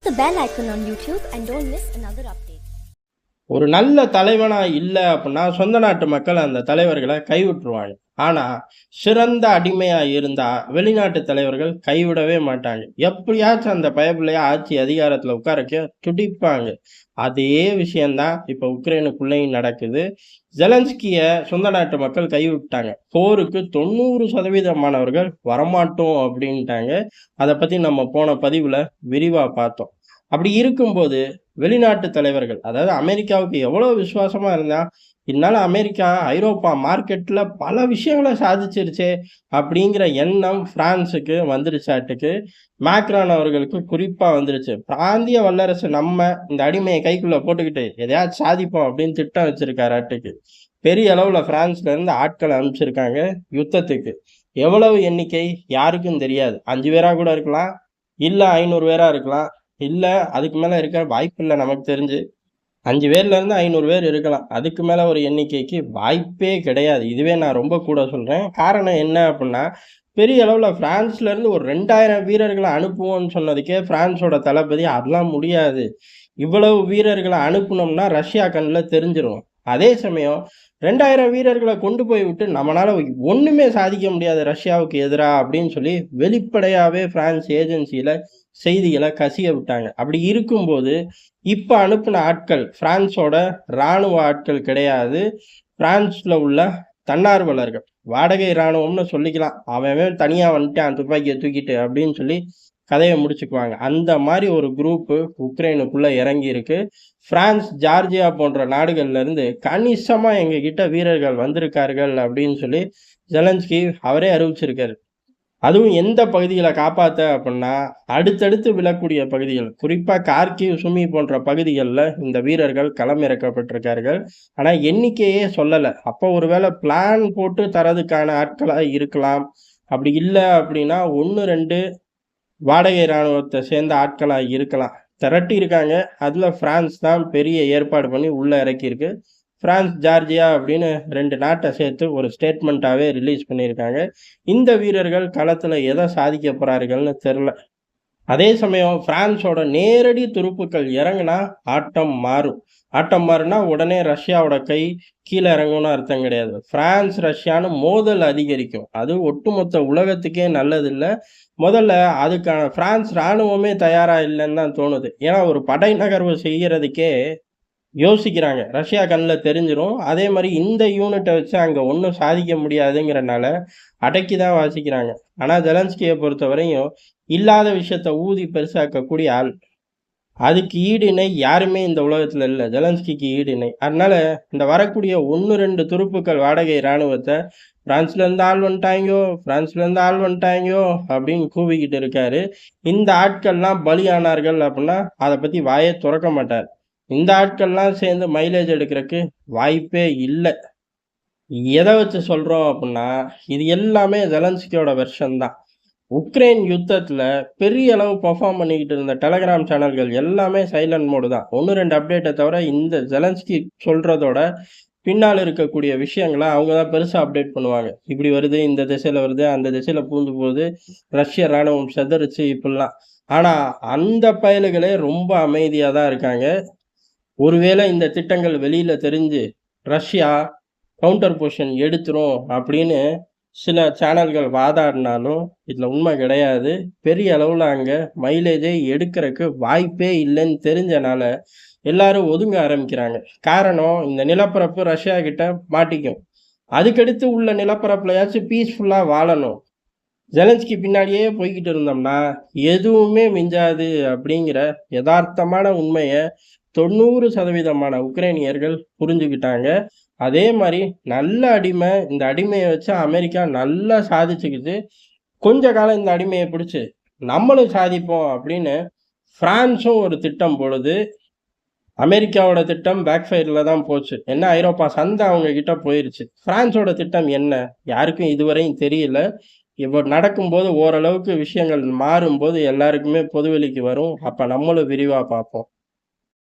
the bell icon on YouTube and don't miss another update. ஒரு நல்ல தலைவனா இல்லை அப்படின்னா சொந்த நாட்டு மக்கள் அந்த தலைவர்களை கைவிட்டுருவாங்க. ஆனா சிறந்த அடிமையா இருந்தா வெளிநாட்டு தலைவர்கள் கைவிடவே மாட்டாங்க. எப்படியாச்சும் அந்த பயபிள்ளைய ஆட்சி அதிகாரத்துல உட்காரக்க துடிப்பாங்க. அதே விஷயம்தான் இப்ப உக்ரைனுக்குள்ளேயும் நடக்குது. ஜெலன்ஸ்கிய சொந்த நாட்டு மக்கள் கைவிட்டாங்க. போருக்கு 90% வரமாட்டோம் அப்படின்ட்டாங்க. அதை பத்தி நம்ம போன பதிவுல விரிவா பார்த்தோம். அப்படி இருக்கும்போது வெளிநாட்டு தலைவர்கள், அதாவது அமெரிக்காவுக்கு எவ்வளவு விசுவாசமா இருந்தா, இதனால அமெரிக்கா ஐரோப்பா மார்க்கெட்ல பல விஷயங்களை சாதிச்சிருச்சே அப்படிங்கிற எண்ணம் பிரான்ஸுக்கு வந்துருச்சாட்டுக்கு. மேக்ரான் அவர்களுக்கு குறிப்பா வந்துருச்சு. பிராந்திய வல்லரசு நம்ம இந்த அடிமையை கைக்குள்ள போட்டுக்கிட்டு எதையாச்சும் சாதிப்போம் அப்படின்னு திட்டம் வச்சிருக்காராட்டுக்கு. பெரிய அளவுல பிரான்ஸ்ல இருந்து ஆட்களை அனுப்பிச்சிருக்காங்க யுத்தத்துக்கு. எவ்வளவு எண்ணிக்கை யாருக்கும் தெரியாது. 5 பேரா கூட இருக்கலாம், இல்ல 500 பேரா இருக்கலாம், இல்ல அதுக்கு மேல இருக்க வாய்ப்பு இல்லை. நமக்கு தெரிஞ்சு 5 பேர்ல இருந்து 500 பேர் இருக்கலாம். அதுக்கு மேல ஒரு எண்ணிக்கைக்கு வாய்ப்பே கிடையாது. இதுவே நான் ரொம்ப கூட சொல்றேன். காரணம் என்ன அப்படின்னா, பெரிய அளவுல பிரான்ஸ்ல இருந்து ஒரு 2000 வீரர்களை அனுப்புவோம்னு சொன்னதுக்கே பிரான்ஸோட தளபதி அதெல்லாம் முடியாது, இவ்வளவு வீரர்களை அனுப்புனோம்னா ரஷ்யா கண்ணில் தெரிஞ்சிரும். அதே சமயம் 2000 வீரர்களை கொண்டு போய் விட்டு நம்மளால ஒண்ணுமே சாதிக்க முடியாது ரஷ்யாவுக்கு எதிராக அப்படின்னு சொல்லி வெளிப்படையாவே பிரான்ஸ் ஏஜென்சியில செய்திகளை கசிய விட்டாங்க. அப்படி இருக்கும்போது இப்ப அனுப்பின ஆட்கள் பிரான்ஸோட இராணுவ ஆட்கள் கிடையாது. பிரான்ஸ்ல உள்ள தன்னார்வலர்கள், வாடகை இராணுவம்னு சொல்லிக்கலாம். அவன் தனியா வந்துட்டான் துப்பாக்கியை தூக்கிட்டு அப்படின்னு சொல்லி கதையை முடிச்சுக்குவாங்க. அந்த மாதிரி ஒரு குரூப்பு உக்ரைனுக்குள்ள இறங்கி இருக்கு. பிரான்ஸ், ஜார்ஜியா போன்ற நாடுகள்ல இருந்து கணிசமா எங்க கிட்ட வீரர்கள் வந்திருக்கார்கள் அப்படின்னு சொல்லி ஜெலன்ஸ்கி அவரே அறிவிச்சிருக்காரு. அதுவும் எந்த பகுதிகளை காப்பாற்ற அப்படின்னா, அடுத்தடுத்து விழக்கூடிய பகுதிகள், குறிப்பா கார்கிவ், சுமி போன்ற பகுதிகளில் இந்த வீரர்கள் களமிறக்கப்பட்டிருக்கார்கள். ஆனா எண்ணிக்கையே சொல்லலை. அப்போ ஒருவேளை பிளான் போட்டு தரதுக்கான ஆட்களா இருக்கலாம். அப்படி இல்லை அப்படின்னா 1-2 வாடகை இராணுவத்தை சேர்ந்த ஆட்களா இருக்கலாம். திரட்டி இருக்காங்க. அதுல பிரான்ஸ் தான் பெரிய ஏற்பாடு பண்ணி உள்ள இறக்கியிருக்கு. பிரான்ஸ், ஜார்ஜியா அப்படின்னு 2 நாட்டை சேர்த்து ஒரு ஸ்டேட்மெண்ட்டாவே ரிலீஸ் பண்ணியிருக்காங்க. இந்த வீரர்கள் களத்துல எதை சாதிக்க போறார்கள்னு தெரில. அதே சமயம் பிரான்ஸோட நேரடி துருப்புக்கள் இறங்குனா ஆட்டம் மாறும். ஆட்டம் மாறுனா உடனே ரஷ்யாவோட கை கீழே இறங்கும்னு அர்த்தம் கிடையாது. பிரான்ஸ் ரஷ்யான்னு மோதல் அதிகரிக்கும். அது ஒட்டுமொத்த உலகத்துக்கே நல்லது இல்லை. முதல்ல அதுக்கான பிரான்ஸ் இராணுவமே தயாரா இல்லைன்னு தான் தோணுது. ஏன்னா ஒரு படை நகர்வு செய்யறதுக்கே யோசிக்கிறாங்க. ரஷ்யா கண்ணில் தெரிஞ்சிடும். அதே மாதிரி இந்த யூனிட்டை வச்சு அங்கே ஒன்றும் சாதிக்க முடியாதுங்கிறனால அடக்கி தான் வாசிக்கிறாங்க. ஆனால் ஜெலன்ஸ்கியை பொறுத்தவரையும் இல்லாத விஷயத்த ஊதி பெருசாக்கக்கூடிய ஆள். அதுக்கு ஈடு இணை யாருமே இந்த உலகத்தில் இல்லை. ஜெலன்ஸ்கிக்கு ஈடு இணை. அதனால இந்த வரக்கூடிய 1-2 துருப்புக்கள் வாடகை இராணுவத்தை பிரான்ஸ்லேருந்து ஆள் வந்துட்டாங்கோ, பிரான்ஸ்லேருந்து ஆள் வந்துட்டாங்கோ அப்படின்னு கூவிக்கிட்டு இருக்காரு. இந்த ஆட்கள்லாம் பலியானார்கள் அப்படின்னா அதை பற்றி வாயே துறக்க மாட்டார். இந்த ஆட்கள்லாம் சேர்ந்து மைலேஜ் எடுக்கிறதுக்கு வாய்ப்பே இல்லை. எதை வச்சு சொல்கிறோம் அப்படின்னா, இது எல்லாமே ஜெலன்ஸ்கியோட வெர்ஷன் தான். உக்ரைன் யுத்தத்தில் பெரிய அளவு பர்ஃபார்ம் பண்ணிக்கிட்டு இருந்த டெலகிராம் சேனல்கள் எல்லாமே சைலண்ட் மோடு தான். 1-2 அப்டேட்டை தவிர இந்த ஜெலன்ஸ்கி சொல்கிறதோட பின்னால் இருக்கக்கூடிய விஷயங்களை அவங்க தான் பெருசாக அப்டேட் பண்ணுவாங்க. இப்படி வருது, இந்த திசையில் வருது, அந்த திசையில் பூந்து போகுது, ரஷ்ய இராணுவம் செதறிச்சு இப்படிலாம். ஆனால் அந்த பயல்களே ரொம்ப அமைதியாக தான் இருக்காங்க. ஒருவேளை இந்த திட்டங்கள் வெளியில தெரிஞ்சு ரஷ்யா கவுண்டர் பொசிஷன் எடுத்துரும் அப்படின்னு சில சேனல்கள் வாதாடினாலும் இதில் உண்மை கிடையாது. பெரிய அளவில் அங்கே மைலேஜை எடுக்கிறதுக்கு வாய்ப்பே இல்லைன்னு தெரிஞ்சனால எல்லாரும் ஒதுங்க ஆரம்பிக்கிறாங்க. காரணம், இந்த நிலப்பரப்பு ரஷ்யா கிட்ட மாட்டிக்கும். அதுக்கடுத்து உள்ள நிலப்பரப்புலையாச்சும் பீஸ்ஃபுல்லாக வாழணும். ஜெலன்ஸ்கி பின்னாடியே போய்கிட்டு இருந்தோம்னா எதுவுமே மிஞ்சாது அப்படிங்கிற யதார்த்தமான உண்மையை 90% உக்ரைனியர்கள் புரிஞ்சுக்கிட்டாங்க. அதே மாதிரி நல்ல அடிமை, இந்த அடிமையை வச்சு அமெரிக்கா நல்லா சாதிச்சுக்கிட்டு கொஞ்ச காலம் இந்த அடிமையை பிடிச்சி நம்மளும் சாதிப்போம் அப்படின்னு பிரான்ஸும் ஒரு திட்டம் போடுது. அமெரிக்காவோட திட்டம் பேக் ஃபயரில் தான் போச்சு. என்ன, ஐரோப்பா சந்தை அவங்க கிட்ட போயிருச்சு. பிரான்ஸோட திட்டம் என்ன யாருக்கும் இதுவரையும் தெரியல. இப்போ நடக்கும்போது ஓரளவுக்கு விஷயங்கள் மாறும்போது எல்லாருக்குமே பொதுவெளிக்கு வரும். அப்போ நம்மளும் விரிவாக பார்ப்போம்.